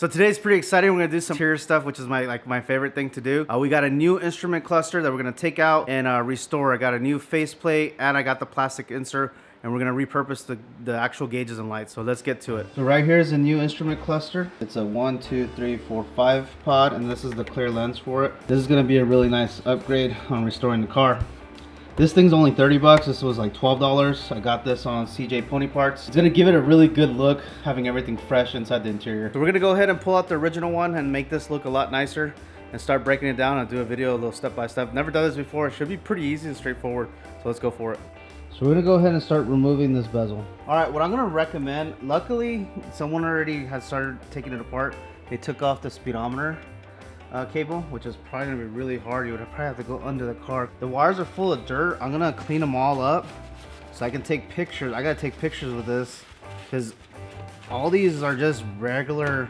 So today's pretty exciting. We're gonna do some interior stuff, which is my favorite thing to do. We got a new instrument cluster that we're gonna take out and restore. I got a new faceplate and I got the plastic insert, and we're gonna repurpose the actual gauges and lights. So let's get to it. So right here is a new instrument cluster. It's a 1, 2, 3, 4, 5 pod, and this is the clear lens for it. This is gonna be a really nice upgrade on restoring the car. This thing's only 30 bucks. This was like $12. I got this on CJ Pony Parts. It's gonna give it a really good look, having everything fresh inside the interior. So we're gonna go ahead and pull out the original one and make this look a lot nicer and start breaking it down and do a video a little step by step. Never done this before. It should be pretty easy and straightforward. So let's go for it. So we're gonna go ahead and start removing this bezel. All right, what I'm gonna recommend, luckily someone already has started taking it apart. They took off the speedometer cable, which is probably gonna be really hard. You would probably have to go under the car. The wires are full of dirt. I'm gonna clean them all up so I can take pictures. I gotta take pictures with this because all these are just regular.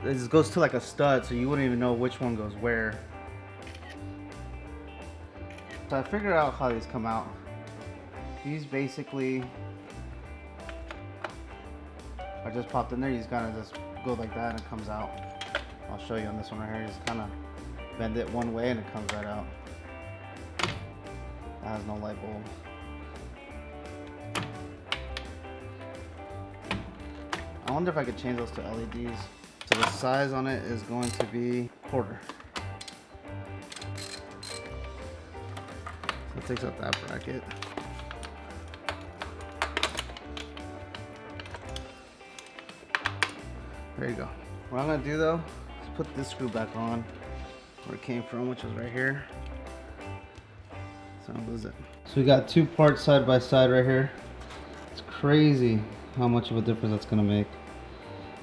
This goes to like a stud, so you wouldn't even know which one goes where. So I figured out how these come out. These basically are just popped in there. You just kind of just go like that and it comes out. I'll show you on this one right here. You just kind of bend it one way and it comes right out. That has no light bulb. I wonder if I could change those to LEDs. So the size on it is going to be 1/4. So it takes out that bracket. There you go. What I'm gonna do though, put this screw back on where it came from, which was right here, so I don't lose it. So we got two parts side by side right here. It's crazy how much of a difference that's gonna make,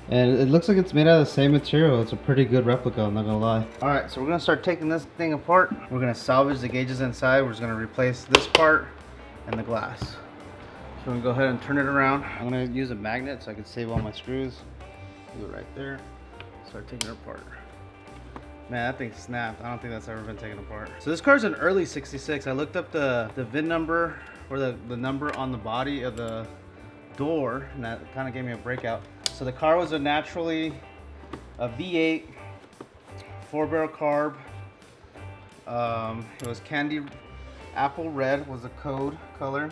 and it looks like it's made out of the same material. It's a pretty good replica, I'm not gonna lie. All right, so we're gonna start taking this thing apart. We're gonna salvage the gauges inside. We're just gonna replace this part and the glass. So I'm gonna go ahead and turn it around. I'm gonna use a magnet so I can save all my screws. Do it right there. Start taking it apart. Man, that thing snapped. I don't think that's ever been taken apart. So this car's an early 66. I looked up the VIN number, or the number on the body of the door, and that kind of gave me a breakout. So the car was naturally a V8 4-barrel carb. It was candy apple red was the code color.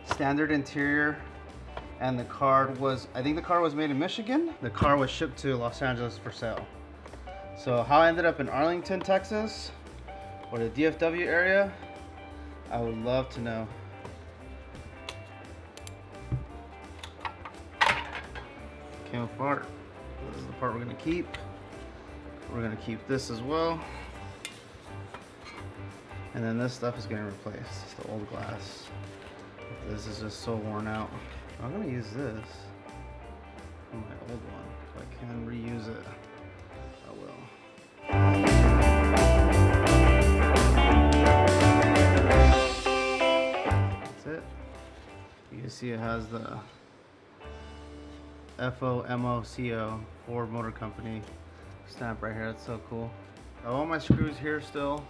Standard interior. And the car was, I think the car was made in Michigan. The car was shipped to Los Angeles for sale. So how I ended up in Arlington, Texas, or the DFW area, I would love to know. Came apart. This is the part we're gonna keep. We're gonna keep this as well. And then this stuff is getting replaced. It's the old glass. This is just so worn out. I'm gonna use this on my old one. If I can reuse it, I will. That's it. You can see it has the FOMOCO, Ford Motor Company stamp right here. That's so cool. I have all my screws here still.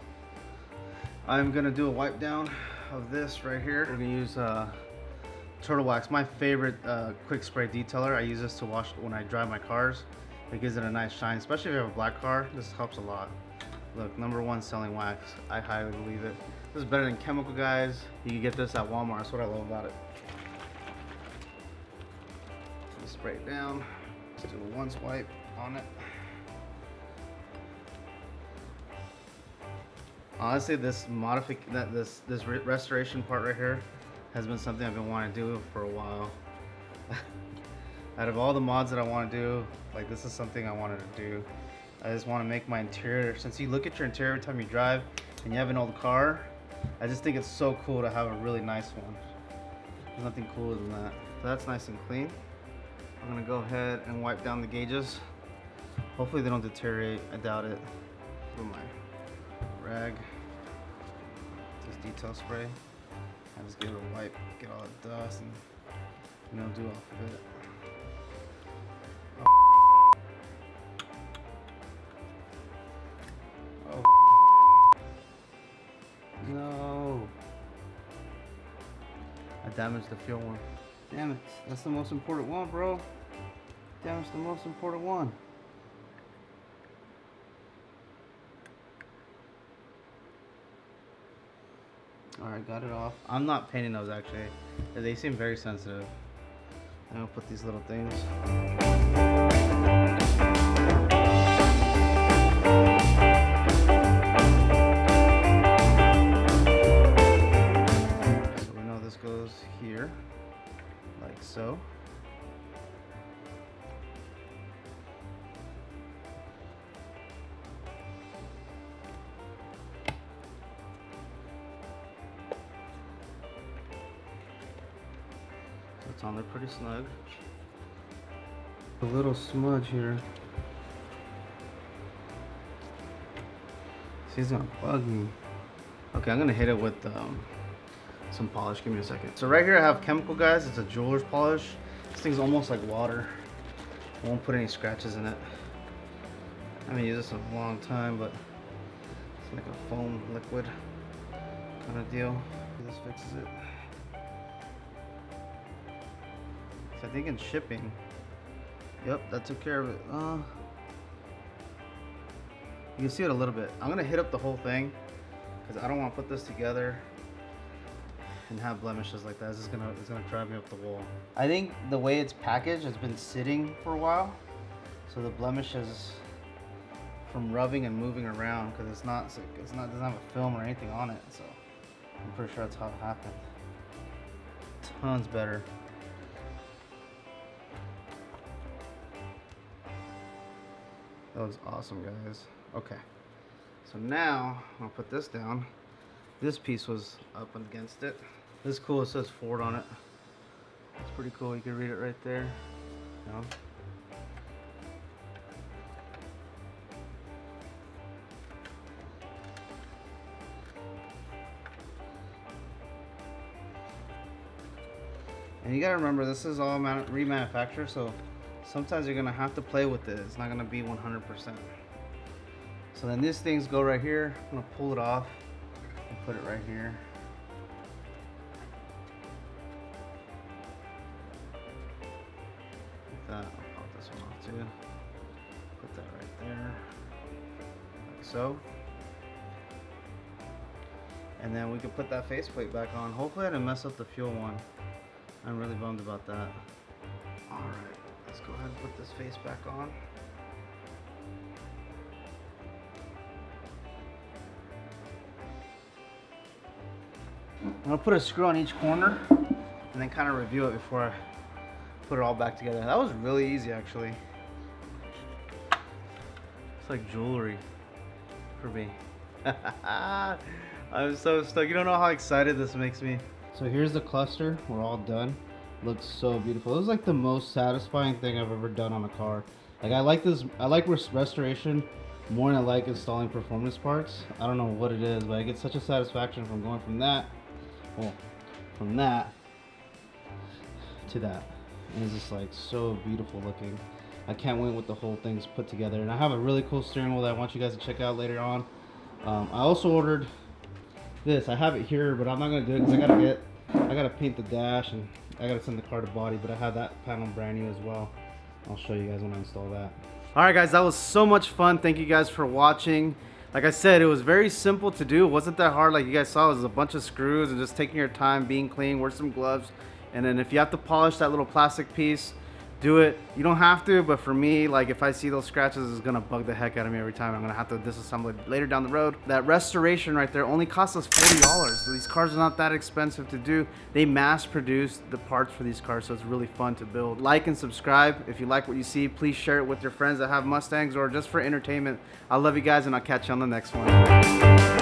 I'm gonna do a wipe down of this right here. We're gonna use turtle wax, my favorite quick spray detailer. I use this to wash when I drive my cars. It gives it a nice shine, especially if you have a black car. This helps a lot. Look, #1 selling wax. I highly believe it. This is better than chemical, guys. You can get this at Walmart. That's what I love about it. Just spray it down. Just do a once wipe on it. Honestly, this restoration part right here has been something I've been wanting to do for a while. Out of all the mods that I want to do, like, this is something I wanted to do. I just want to make my interior, since you look at your interior every time you drive and you have an old car, I just think it's so cool to have a really nice one. There's nothing cooler than that. So that's nice and clean. I'm gonna go ahead and wipe down the gauges. Hopefully they don't deteriorate. I doubt it. With my rag, this detail spray. I just give it a wipe, get all the dust and do off of it. Oh. No. I damaged the fuel one. Damn it. That's the most important one, bro. damaged the most important one. Alright, got it off. I'm not painting those actually. They seem very sensitive. I'm gonna put these little things. So we know this goes here, like so. It's on there pretty snug. A little smudge here. She's gonna bug me. Okay, I'm gonna hit it with some polish. Give me a second. So right here I have chemical, guys. It's a jeweler's polish. This thing's almost like water. I won't put any scratches in it. I haven't used this in a long time, but it's like a foam liquid kind of deal. This fixes it. I think in shipping, yep, that took care of it. You can see it a little bit. I'm gonna hit up the whole thing because I don't want to put this together and have blemishes like that. It's gonna drive me up the wall. I think the way it's packaged has been sitting for a while, so the blemishes from rubbing and moving around, because it doesn't have a film or anything on it. So I'm pretty sure that's how it happened. Tons better. That was awesome, guys. Okay, so now I'll put this down. This piece was up against it. This is cool. It says Ford on it. It's pretty cool. You can read it right there. You know? And you gotta remember, this is all remanufactured, so sometimes you're gonna have to play with it. It's not gonna be 100%. So then these things go right here. I'm gonna pull it off and put it right here. Like that. I'll pop this one off too. Put that right there, like so. And then we can put that faceplate back on. Hopefully I didn't mess up the fuel one. I'm really bummed about that. All right. Let's go ahead and put this face back on. I'm gonna put a screw on each corner and then kind of review it before I put it all back together. That was really easy, actually. It's like jewelry for me. I'm so stoked. You don't know how excited this makes me. So here's the cluster. We're all done. Looks so beautiful. It was like the most satisfying thing I've ever done on a car. Like I like restoration more than I like installing performance parts. I don't know what it is, but I get such a satisfaction from going from that, well, from that to that. And it's just like so beautiful looking. I can't wait with the whole thing's put together. And I have a really cool steering wheel that I want you guys to check out later on. I also ordered this. I have it here, but I'm not gonna do it because I gotta paint the dash and I gotta send the car to body, but I have that panel brand new as well. I'll show you guys when I install that. All right, guys, that was so much fun. Thank you guys for watching. Like I said, it was very simple to do. It wasn't that hard. Like you guys saw, it was a bunch of screws and just taking your time, being clean, wear some gloves. And then if you have to polish that little plastic piece, do it. You don't have to, but for me, like if I see those scratches, it's gonna bug the heck out of me every time. I'm gonna have to disassemble it later down the road. That restoration right there only cost us $40. So these cars are not that expensive to do. They mass produce the parts for these cars, so it's really fun to build. Like and subscribe. If you like what you see, please share it with your friends that have Mustangs or just for entertainment. I love you guys, and I'll catch you on the next one.